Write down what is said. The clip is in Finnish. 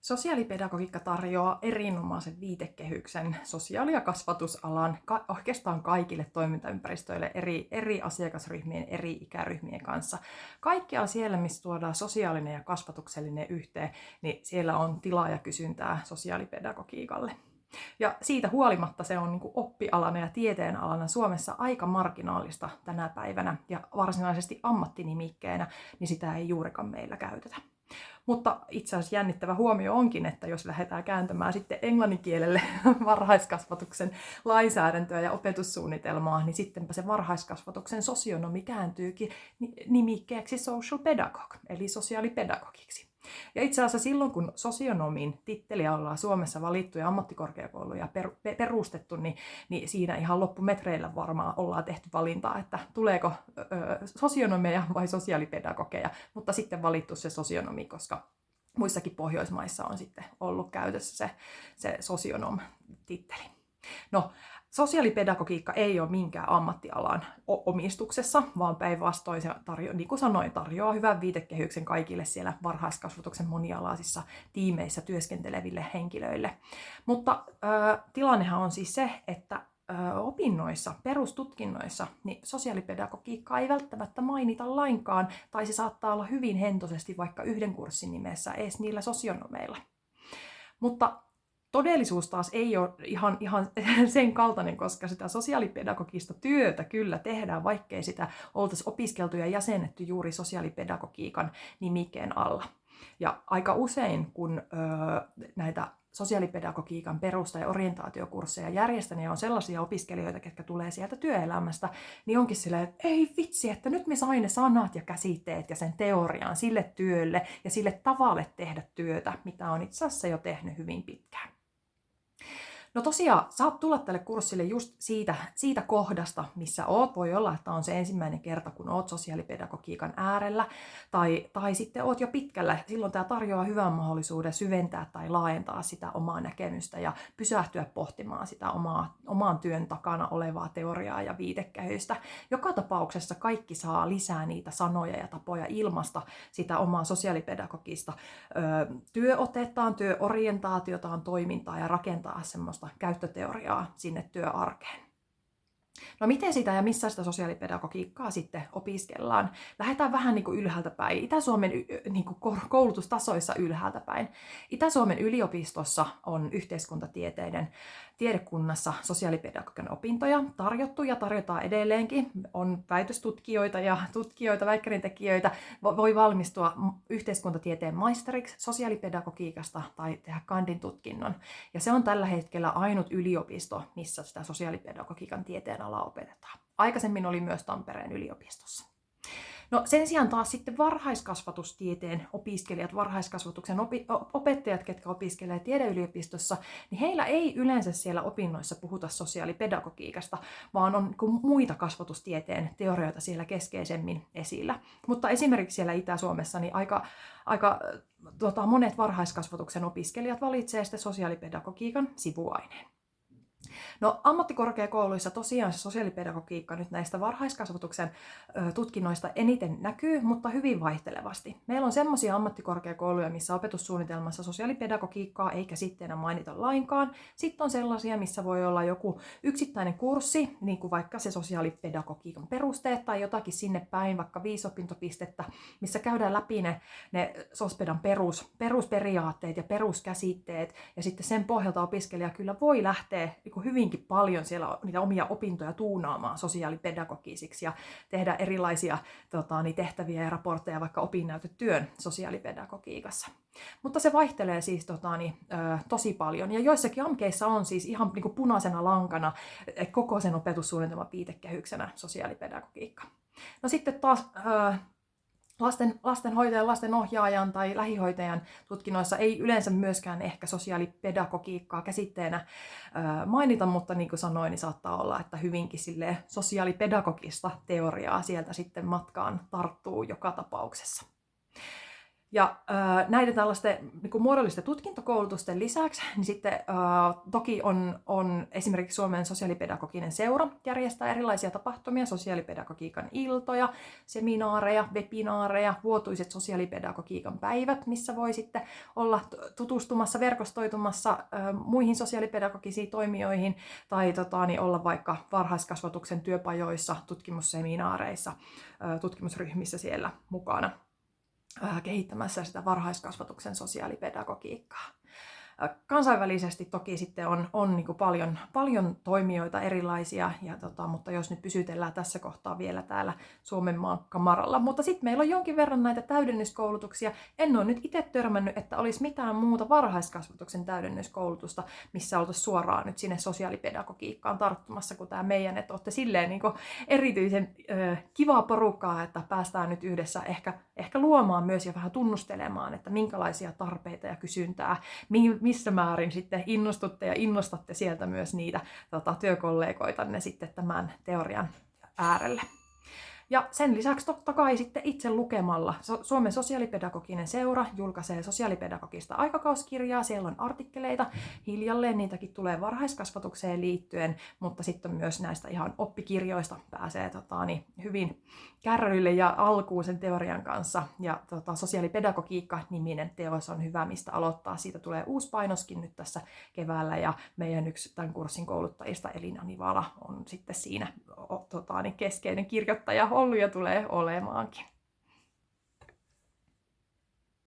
Sosiaalipedagogiikka tarjoaa erinomaisen viitekehyksen sosiaali- ja kasvatusalan oikeastaan kaikille toimintaympäristöille eri asiakasryhmien, eri ikäryhmien kanssa. Kaikkialla siellä, missä tuodaan sosiaalinen ja kasvatuksellinen yhteen, niin siellä on tilaa ja kysyntää sosiaalipedagogiikalle. Ja siitä huolimatta se on oppialana ja tieteenalana Suomessa aika marginaalista tänä päivänä ja varsinaisesti ammattinimikkeenä, niin sitä ei juurikaan meillä käytetä. Mutta itse asiassa jännittävä huomio onkin, että jos lähdetään kääntämään sitten englanninkielelle varhaiskasvatuksen lainsäädäntöä ja opetussuunnitelmaa, niin sittenpä se varhaiskasvatuksen sosionomi kääntyykin nimikkeeksi social pedagog, eli sosiaalipedagogiksi. Ja itse asiassa silloin, kun sosionomin titteliä ollaan Suomessa valittu ja ammattikorkeakouluja perustettu, niin siinä ihan loppumetreillä varmaan ollaan tehty valintaa, että tuleeko sosionomeja vai sosiaalipedagogeja, mutta sitten valittu se sosionomi, koska muissakin Pohjoismaissa on sitten ollut käytössä se sosionom-titteli. No, sosiaalipedagogiikka ei ole minkään ammattialan omistuksessa, vaan päinvastoin se niin kuin sanoin, tarjoaa hyvän viitekehyksen kaikille siellä varhaiskasvatuksen monialaisissa tiimeissä työskenteleville henkilöille. Mutta tilannehan on siis se, että opinnoissa, perustutkinnoissa, niin sosiaalipedagogiikkaa ei välttämättä mainita lainkaan, tai se saattaa olla hyvin hentoisesti vaikka yhden kurssin nimessä edes niillä sosionomeilla. Mutta todellisuus taas ei ole ihan sen kaltainen, koska sitä sosiaalipedagogista työtä kyllä tehdään, vaikkei sitä oltaisi opiskeltu ja jäsennetty juuri sosiaalipedagogiikan nimikkeen alla. Ja aika usein, kun näitä sosiaalipedagogiikan perusta- ja orientaatiokursseja järjestän ja on sellaisia opiskelijoita, ketkä tulee sieltä työelämästä, niin onkin silleen, että ei vitsi, että nyt me sain ne sanat ja käsitteet ja sen teorian sille työlle ja sille tavalle tehdä työtä, mitä on itse asiassa jo tehnyt hyvin pitkään. No tosiaan, saat tulla tälle kurssille just siitä kohdasta, missä oot. Voi olla, että on se ensimmäinen kerta, kun oot sosiaalipedagogiikan äärellä, tai sitten oot jo pitkällä. Silloin tämä tarjoaa hyvän mahdollisuuden syventää tai laajentaa sitä omaa näkemystä ja pysähtyä pohtimaan sitä omaan työn takana olevaa teoriaa ja viitekehystä. Joka tapauksessa kaikki saa lisää niitä sanoja ja tapoja ilmaista sitä omaa sosiaalipedagogista työotettaan, työorientaatiotaan, toimintaa ja rakentaa semmoista käyttöteoriaa sinne työarkeen. No miten sitä ja missä sitä sosiaalipedagogiikkaa sitten opiskellaan? Lähdetään vähän niin kuin ylhäältä päin. Itä-Suomen niin kuin koulutustasoissa ylhäältä päin. Itä-Suomen yliopistossa on yhteiskuntatieteiden tiedekunnassa sosiaalipedagogian opintoja tarjottu ja tarjotaan edelleenkin. On väitöstutkijoita ja tutkijoita, väikkärintekijöitä. Voi valmistua yhteiskuntatieteen maisteriksi sosiaalipedagogiikasta tai tehdä kandin tutkinnon. Ja se on tällä hetkellä ainut yliopisto, missä sitä sosiaalipedagogiikan tieteen alaa opetetaan. Aikaisemmin oli myös Tampereen yliopistossa. No sen sijaan taas sitten varhaiskasvatustieteen opiskelijat, varhaiskasvatuksen opettajat, ketkä opiskelevat tiedeyliopistossa, niin heillä ei yleensä siellä opinnoissa puhuta sosiaalipedagogiikasta, vaan on muita kasvatustieteen teorioita siellä keskeisemmin esillä. Mutta esimerkiksi siellä Itä-Suomessa niin aika monet varhaiskasvatuksen opiskelijat valitsee sitten sosiaalipedagogiikan sivuaineen. No ammattikorkeakouluissa tosiaan se sosiaalipedagogiikka nyt näistä varhaiskasvatuksen tutkinnoista eniten näkyy, mutta hyvin vaihtelevasti. Meillä on semmoisia ammattikorkeakouluja, missä opetussuunnitelmassa sosiaalipedagogiikkaa ei käsitteenä mainita lainkaan. Sitten on sellaisia, missä voi olla joku yksittäinen kurssi, niin kuin vaikka se sosiaalipedagogiikan perusteet tai jotakin sinne päin, vaikka 5 opintopistettä, missä käydään läpi ne sospedan perusperiaatteet ja peruskäsitteet, ja sitten sen pohjalta opiskelija kyllä voi lähteä hyvinkin paljon siellä niitä omia opintoja tuunaamaan sosiaalipedagogisiksi ja tehdä erilaisia tehtäviä ja raportteja vaikka opinnäytetyön sosiaalipedagogiikassa. Mutta se vaihtelee siis tosi paljon ja joissakin amkeissa on siis ihan niin kuin punaisena lankana koko sen opetussuunnitelman viitekehyksenä sosiaalipedagogiikka. No sitten taas lastenhoitajan, lastenohjaajan tai lähihoitajan tutkinnoissa ei yleensä myöskään ehkä sosiaalipedagogiikkaa käsitteenä mainita, mutta niin kuin sanoin, niin saattaa olla, että hyvinkin sosiaalipedagogista teoriaa sieltä sitten matkaan tarttuu joka tapauksessa. Ja näiden tällaisten niin muodollisten tutkintokoulutusten lisäksi, niin sitten toki on esimerkiksi Suomen sosiaalipedagoginen seura järjestää erilaisia tapahtumia, sosiaalipedagogiikan iltoja, seminaareja, webinaareja, vuotuiset sosiaalipedagogiikan päivät, missä voi sitten olla tutustumassa, verkostoitumassa muihin sosiaalipedagogisiin toimijoihin tai niin olla vaikka varhaiskasvatuksen työpajoissa, tutkimusseminaareissa, tutkimusryhmissä siellä mukana kehittämässä sitä varhaiskasvatuksen sosiaalipedagogiikkaa. Kansainvälisesti toki sitten on niin kuin paljon toimijoita erilaisia, mutta jos nyt pysytellään tässä kohtaa vielä täällä Suomenmaan kamaralla. Mutta sitten meillä on jonkin verran näitä täydennyskoulutuksia. En ole nyt itse törmännyt, että olisi mitään muuta varhaiskasvatuksen täydennyskoulutusta, missä oltaisiin suoraan nyt sinne sosiaalipedagogiikkaan tarttumassa kuin tämä meidän, että olette silleen niin kuin erityisen kivaa porukkaa, että päästään nyt yhdessä ehkä luomaan myös ja vähän tunnustelemaan, että minkälaisia tarpeita ja kysyntää, missä määrin sitten innostutte ja innostatte sieltä myös niitä työkollegoitanne sitten tämän teorian äärelle. Ja sen lisäksi totta kai sitten itse lukemalla. Suomen sosiaalipedagoginen seura julkaisee sosiaalipedagogista aikakauskirjaa. Siellä on artikkeleita. Hiljalleen niitäkin tulee varhaiskasvatukseen liittyen, mutta sitten myös näistä ihan oppikirjoista pääsee hyvin kärryille ja alkuun sen teorian kanssa. Ja sosiaalipedagogiikka-niminen teos on hyvä, mistä aloittaa. Siitä tulee uusi painoskin nyt tässä keväällä ja meidän yksi tämän kurssin kouluttajista Elina Nivala on sitten siinä keskeinen kirjoittaja ollut ja tulee olemaankin.